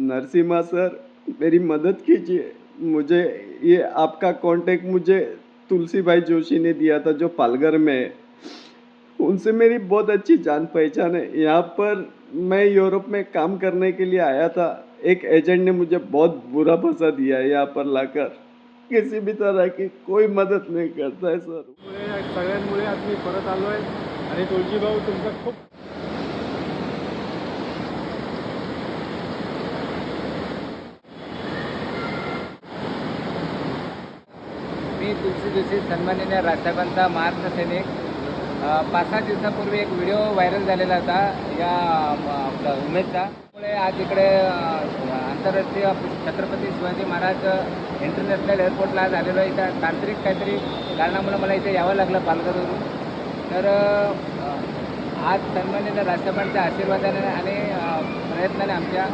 Narasimha sir, मेरी मदद कीजिए। मुझे ये आपका कांटेक्ट मुझे तुलसी भाई जोशी ने दिया था जो पालघर में है। उनसे मेरी बहुत अच्छी जान पहचान है। यहाँ पर मैं यूरोप में काम करने के लिए आया था। एक एजेंट ने मुझे बहुत बुरा फंसा दिया है यहाँ पर लाकर। किसी भी तरह की कोई मदद नहीं करता है सर। सगळ्यांमुळे आज मी परत आलो आहे आणि तुळजी भाऊ तुमचा खूप मी तुलसी जोशी सन्माननीय राजसाहेबांचा महाराष्ट्र सैनिक 5-6 दिवसापूर्वी एक व्हिडिओ व्हायरल झालेला होता या आपला उमेदचा. त्यामुळे आज इकडे आंतरराष्ट्रीय छत्रपती शिवाजी महाराज इंटरनॅशनल एअरपोर्टला आज आलेलो आहे. इथं तांत्रिक काहीतरी कारणामुळे मला इथे यावं लागलं पालघरवरून. तर आज सन्माननीय राजसाहेबांच्या आशीर्वादाने आणि प्रयत्नाने आमच्या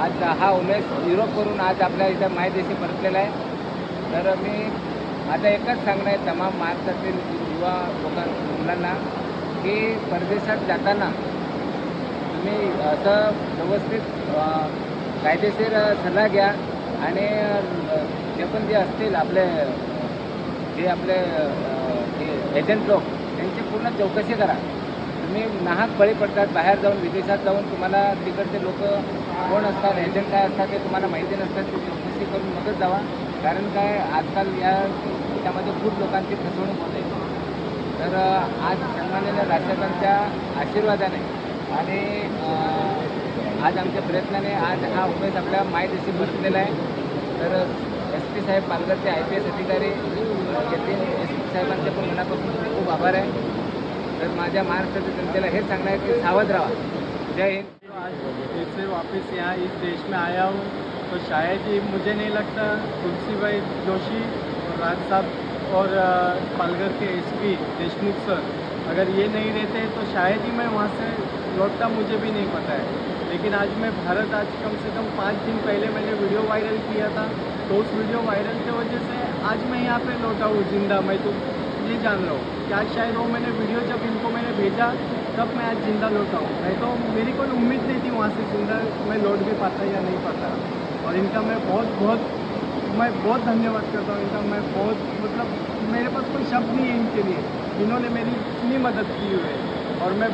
आज हा उमेश युरोपवरून आज आपल्या इथं मायदेशी परतलेला आहे. तर मी माझं एकच सांगणं आहे तमाम महाराष्ट्रातील युवा मुलांना की परदेशात जाताना तुम्ही असं व्यवस्थित कायदेशीर सल्ला घ्या आणि जे पण जे असतील आपले एजंट लोक त्यांची पूर्ण चौकशी करा. तुम्ही नाहक बळी पडतात. बाहेर जाऊन विदेशात जाऊन तुम्हाला तिकडचे लोक कोण असतात, एजंट काय असतात ते तुम्हाला माहिती नसतात. ती चौकशी करून मगच जावा. कारण काय आजकाल याच्यामध्ये खूप लोकांची फसवणूक होते. तर आज सन्माननीय राजसाहेबांच्या आशीर्वादाने आणि आज आमच्या प्रयत्नाने आज हा उमेश आपल्या मायदेशी परतलेला आहे. तर SP साहेब पालघरचे IPS अधिकारी येथील SP साहेबांचे पण मनापासून खूप आभार आहे. तर माझ्या महाराष्ट्राच्या जनतेला हेच सांगणं आहे की सावध राहा. जय हिंद. आज फिर से वापस यहाँ इस देश में आया हूँ तो शायद ही मुझे नहीं लगता तुलसी भाई जोशी और राज साहब और पालघर के SP देशमुख सर अगर ये नहीं रहते तो शायद ही मैं वहाँ से लौटता, मुझे भी नहीं पता है. लेकिन आज मैं भारत आज कम से कम 5 दिन पहले मैंने वीडियो वायरल किया था. तो उस वीडियो वायरल की वजह से आज मैं यहाँ पे लौटा हूँ जिंदा. मैं तो ये जान रहा हूँ कि आज शायद वो मैंने वीडियो जब इनको मैंने भेजा तब मैं आज जिंदा लौटा हूँ. नहीं तो मेरी कोई उम्मीद नहीं थी वहाँ से जिंदा मैं लौट भी पाता या नहीं पाता. और इनका मैं बहुत धन्यवाद करता हूँ. इनका मैं बहुत मतलब मेरे पास कोई शब्द नहीं है इनके लिए. इन्होंने मेरी इतनी मदद की हुई है और मैं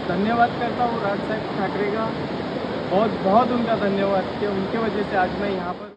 धन्यवाद करता हूँ राज साहब ठाकरे का. बहुत उनका धन्यवाद कि उनके वजह से आज मैं यहाँ पर